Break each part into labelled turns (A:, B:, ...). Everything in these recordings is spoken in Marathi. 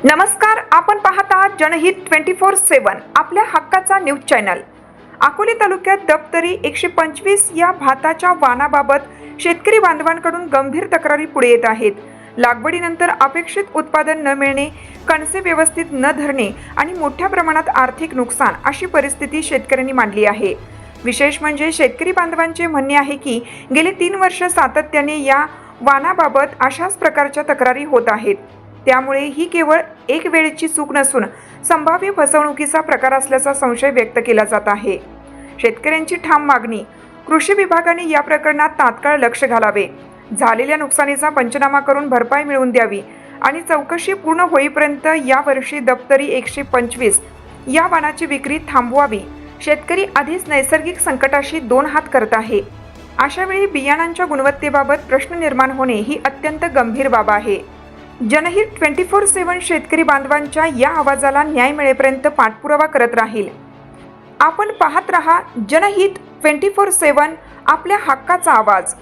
A: नमस्कार, आपण पाहत आहात जनहित 24/7 आपल्या हक्काचा न्यूज चॅनल। अकोले तालुक्यात दप्तरी 125 या भाताच्या वाणाबाबत शेतकरी बांधवांकडून गंभीर तक्रारी पुढे येत आहेत। लागवडीनंतर अपेक्षित उत्पादन न मिळणे, कणसे व्यवस्थित न धरणे आणि मोठ्या प्रमाणात आर्थिक नुकसान अशी परिस्थिती शेतकऱ्यांनी मांडली आहे। विशेष म्हणजे शेतकरी बांधवांचे म्हणणे आहे की गेली 3 वर्ष सातत्याने या वाणाबाबत अशाच प्रकारच्या तक्रारी होत आहेत। त्यामुळे ही केवळ एक वेळची चूक नसून संभाव्य फसवणुकीचा प्रकार असल्याचा संशय व्यक्त केला जात आहे। शेतकऱ्यांची ठाम मागणी, कृषी विभागाने या प्रकरणात तात्काळ लक्ष घालावे, झालेल्या नुकसानीचा पंचनामा करून भरपाई मिळवून द्यावी आणि चौकशी पूर्ण होईपर्यंत यावर्षी दप्तरी 125 या वाणाची विक्री थांबवावी। शेतकरी आधीच नैसर्गिक संकटाशी 2 हात करत आहे। अशावेळी बियाणांच्या गुणवत्तेबाबत प्रश्न निर्माण होणे ही अत्यंत गंभीर बाब आहे। जनहित 24/7 शेतकरी बांधवांच्या या आवाजाला न्याय मिळेपर्यंत पाठपुरावा करत राहील। आपण पाहत रहा जनहित 24/7 आपल्या हक्काचा आवाज।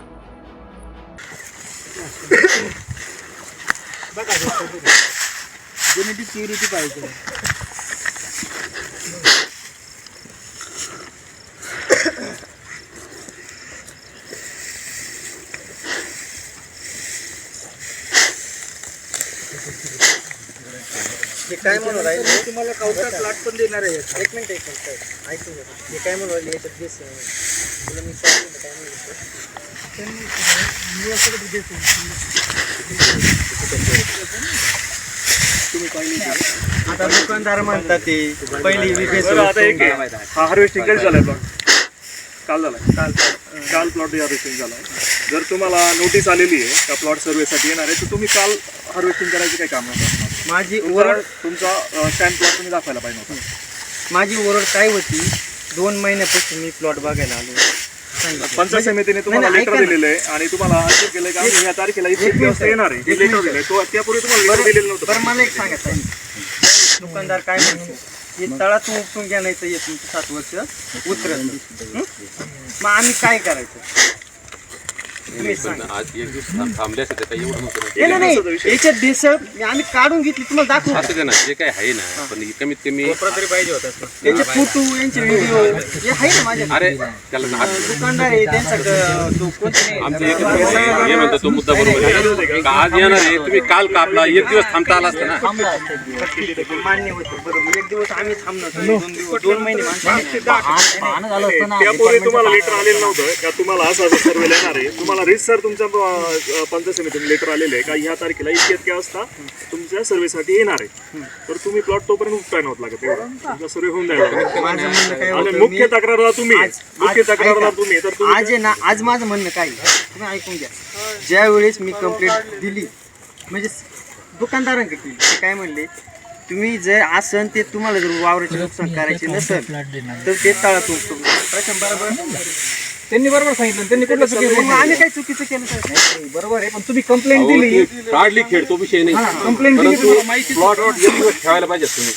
B: काय म्हणून राहिले तुम्हाला कवटा प्लॉट पण देणार आहे। एक मिनिट ऐकून घ्या। हे काय म्हणून राहिले याच्यात बेस तुला मी सांगितलं काय म्हणतो आता दुकानदार म्हणतात ते पहिली
C: हा हार्वेस्टिंग कधी झालाय प्लॉट? काल झालाय। काल प्लॉट हार्वेस्टिंग झालाय। जर तुम्हाला नोटीस आलेली आहे का प्लॉट सर्वेसाठी येणार आहे तर तुम्ही काल हार्वेस्टिंग करायची काय काम नव्हतं।
B: माझी ओरड
C: तुमचा स्टॅम्प प्लॉट तुम्ही दाखवायला पाहिजे होता।
B: माझी ओरड काय होती, 2 महिन्यापासून मी प्लॉट बघायला आलो।
C: पंचायत समितीने तुम्हाला लेटर दिलेलं आहे आणि तुम्हाला आदेश केलं की आम्ही या तारखेला इतके दिवस येणार आहे। हे लेटर दिलंय तो त्यापूर्वी तुम्हाला लेटर दिलेलं नव्हतं।
B: बरं मला एक सांगायचं आहे, दुकानदार काय म्हणतो हे तळातून उपटून घ्या नाही तर हे तुमचं 7 वर्ष उतरत। मग आम्ही काय करायचं तुम्ही सांगा।
D: आज एक दिवस थांबल्यास काही एवढं
B: नाही याच्यात भेसळ आम्ही काढून घेतली तुम्हाला दाखवू
D: असं का ना जे काय आहे ना पण कमीत कमी
C: तरी पाहिजे होता।
B: यांचे फोटो यांचे व्हिडिओ हे आहे ना माझ्या।
D: अरे त्याला
B: दुकानदार आहे त्यांचा तो कोणता
D: आमचं एक हे म्हणतो तो मुद्दा बरोबर आहे का आज येणार आहे तुम्ही काल कापला एक दिवस थांबता आला असता ना।
B: मान्य होतं बरोबर। एक दिवस आम्ही थांबलो 2 महिने
C: त्यापूर्वी तुम्हाला लेटर आलेलं नव्हतं का तुम्हाला असं सर्वे येणार आहे। तुम्हाला सर तुमच्या पंचायत समितीने लेटर आलेलं आहे का ह्या तारखेला इतक्या वाजता तुमच्या सर्वेसाठी येणार आहे। तर तुम्ही प्लॉट तोपर्यंत उपटाय नव्हतं लागत एवढं तुमचा सर्वे होऊन जाईल। आणि मुख्य तक्रारदार तुम्ही तर तुम्ही
B: आज माझं म्हणणं काय तुम्ही ऐकून घ्या। ज्या वेळेस मी कंप्लेंट दिली म्हणजे दुकानदारांकडे केली ते काय म्हणले, तुम्ही जर असं ते तुम्हाला जर वावराचे नुकसान करायचे नसेल तर ते तळातून प्रथम बरोबर
C: त्यांनी बरोबर सांगितलं। त्यांनी कुठलं चुकीचं
B: आम्ही काही चुकीचं केलं नाही बरोबर आहे। पण तुम्ही
C: कंप्लेंट दिली
D: काढली खेळ तो विषय नाही।
C: कंप्लेंट दिली माहिती
D: प्लॉट एक दिवस ठेवायला पाहिजे तुम्ही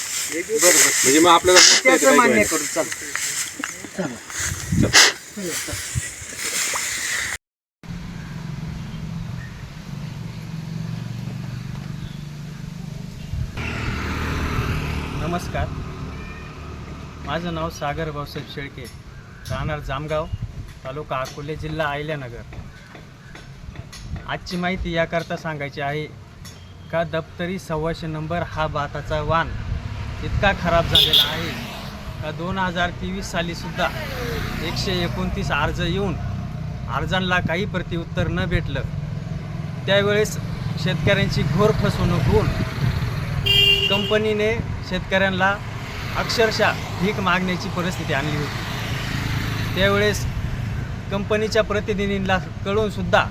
D: म्हणजे मग आपल्याला
B: त्याचं मान्य करू। चल
E: नमस्कार, माझं नाव सागर भाऊसाहेब शेळके, राहणार जामगाव, तालुका अकोले, जिल्हा अहिल्यानगर। आजची माहिती याकरता सांगायची आहे का दप्तरी 125 नंबर हा भाताचा वाण इतका खराब झालेला आहे का 2023 सालीसुद्धा 129 अर्ज येऊन अर्जांना काही प्रतिउत्तर न भेटलं। त्यावेळेस शेतकऱ्यांची घोर फसवणूक होऊन कंपनीने शेतकऱ्यांना अक्षरशः भीक मागण्याची परिस्थिती आणली होती। त्यावेळेस कंपनीच्या प्रतिनिधींना कळूनसुद्धा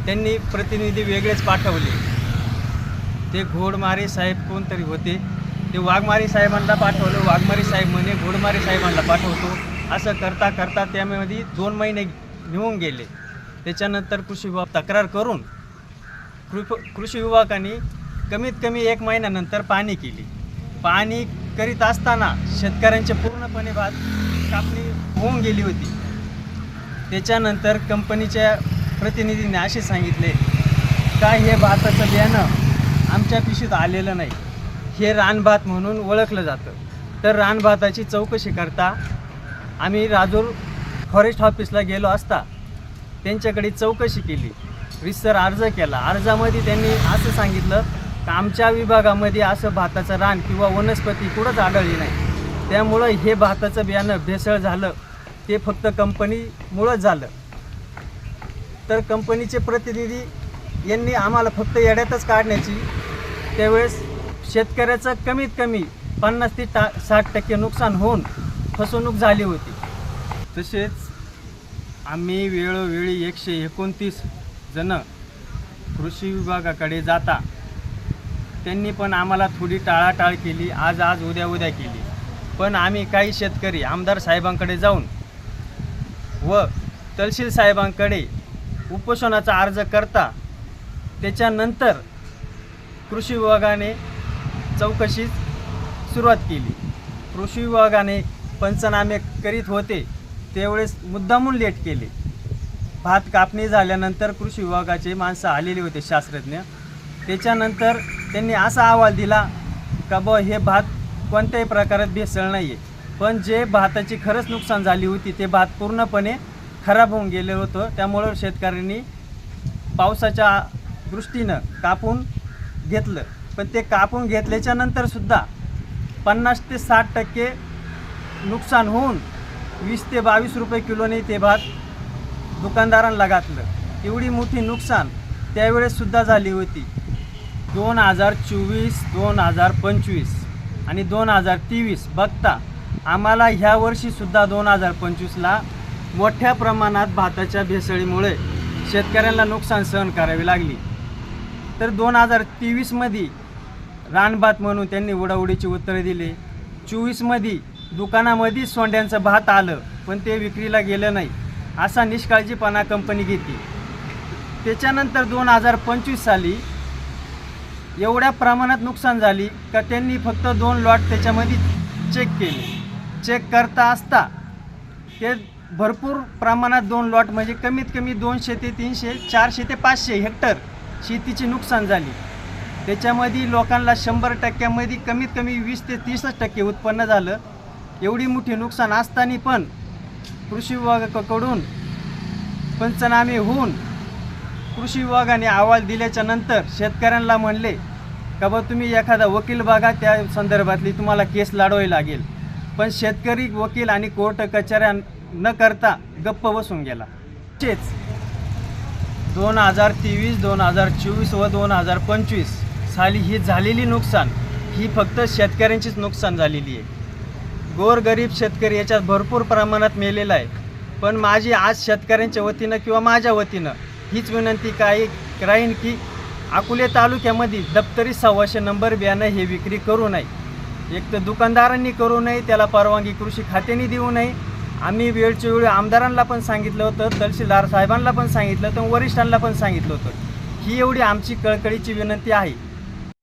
E: त्यांनी प्रतिनिधी वेगळेच पाठवले। ते घोडमारे साहेब कोणतरी होते, ते वाघमारे साहेबांना पाठवलं। वाघमारे साहेब म्हणे घोडमारे साहेबांना पाठवतो। असं करता करता त्यामध्ये 2 महिने निघून गेले। त्याच्यानंतर कृषी विभाग तक्रार करून कृषी विभागाने कमीत कमी 1 महिन्यानंतर पाहणी केली। पाहणी करीत असताना शेतकऱ्यांचे पूर्णपणे भात कापणी होऊन गेली होती। त्याच्यानंतर कंपनीच्या प्रतिनिधींनी असे सांगितले का हे भाताचं बियाणं आमच्या पिशवीत आलेलं नाही, हे रानभात म्हणून ओळखलं जातं. तर रानभाताची चौकशी करता आम्ही राजूर फॉरेस्ट ऑफिसला गेलो असता त्यांच्याकडे चौकशी केली, रितसर अर्ज केला. अर्जामध्ये त्यांनी असं सांगितलं की आमच्या विभागामध्ये असं भाताचं रान किंवा वनस्पती कुठंच आढळली नाही, त्यामुळं हे भाताचं बियाणं भेसळ झालं ते फक्त कंपनीमुळंच झालं. तर कंपनीचे प्रतिनिधी यांनी आम्हाला फक्त येड्यातच काढण्याची, त्यावेळेस शेतकऱ्याचं कमीत कमी 50 ते 60% नुकसान होऊन फसवणूक झाली होती. तसेच आम्ही वेळोवेळी 129 जण कृषी विभागाकडे जाता त्यांनी पण आम्हाला थोडी टाळाटाळ केली, आज उद्या केली. पण आम्ही काही शेतकरी आमदार साहेबांकडे जाऊन व तहसील साहेबांकडे उपोषणाचा अर्ज करता त्याच्यानंतर कृषी विभागाने चौकशीस सुरुवात केली. कृषी विभागाने पंचनामे करीत होते त्यावेळेस मुद्दामून लेट केले. भात कापणी झाल्यानंतर कृषी विभागाचे माणसं आलेले होते शास्त्रज्ञ, त्याच्यानंतर त्यांनी असा अहवाल दिला का हे भात कोणत्याही प्रकारात भेसळ नाही आहे. पण जे भाताची खरंच नुकसान झाली होती ते भात पूर्णपणे खराब होऊन गेले होतं. त्यामुळं शेतकऱ्यांनी पावसाच्या दृष्टीनं कापून घेतलं, पण ते कापून घेतल्याच्या नंतरसुद्धा 50 ते 60% नुकसान होऊन 20 ते 22 रुपये किलोने ते भात दुकानदारांना घातलं. एवढी मोठी नुकसान त्यावेळेससुद्धा झाली होती. 2024, 2025 आणि 2023 बघता आम्हाला ह्या वर्षीसुद्धा 2025ला मोठ्या प्रमाणात भाताच्या भेसळीमुळे शेतकऱ्यांना नुकसान सहन करावी लागली. तर 2023मध्ये रानभात म्हणून त्यांनी उडाउडीची उत्तरे दिली. 24मध्ये दुकानामध्ये सोंड्यांचं भात आलं पण ते विक्रीला गेलं नाही, असा निष्काळजीपणा कंपनी घेते. त्याच्यानंतर 2025 साली एवढ्या प्रमाणात नुकसान झाली का त्यांनी फक्त 2 लॉट त्याच्यामध्ये चेक केले. चेक करता असता ते भरपूर प्रमाणात 2 लॉट म्हणजे कमीत कमी 200 ते 300, 400 ते 500 हेक्टर शेतीची नुकसान झाली. त्याच्यामध्ये लोकांना 100%मध्ये कमीत कमी 20 ते 30% उत्पन्न झालं. एवढी मोठी नुकसान असताना पण कृषी विभागाकडून पंचनामे होऊन कृषी विभागाने अहवाल दिल्याच्या नंतर शेतकऱ्यांना म्हणले का तुम्ही एखादा वकील बघा, त्या संदर्भातली तुम्हाला केस लढवावी लागेल. पण शेतकरी वकील आणि कोर्ट कचऱ्या न करता गप्प बसून गेला. तेच 2023, 2024 व 2025 साली ही झालेली नुकसान ही फक्त शेतकऱ्यांचीच नुकसान झालेली आहे. गोरगरीब शेतकरी याच्यात भरपूर प्रमाणात मेलेला आहे. पण माझी आज शेतकऱ्यांच्या वतीनं किंवा माझ्या वतीनं हीच विनंती राहीन की अकोले तालुक्यामध्ये दप्तरी 100 नंबर बियाणं हे विक्री करू नये. एक तर दुकानदारांनी करू नये, त्याला परवानगी कृषी खात्याने देऊ नये. आम्ही वेळच्या वेळी आमदारांना पण सांगितलं होतं, तहसीलदार साहेबांना पण सांगितलं होतं, वरिष्ठांना पण सांगितलं होतं. ही एवढी आमची कळकळीची विनंती आहे.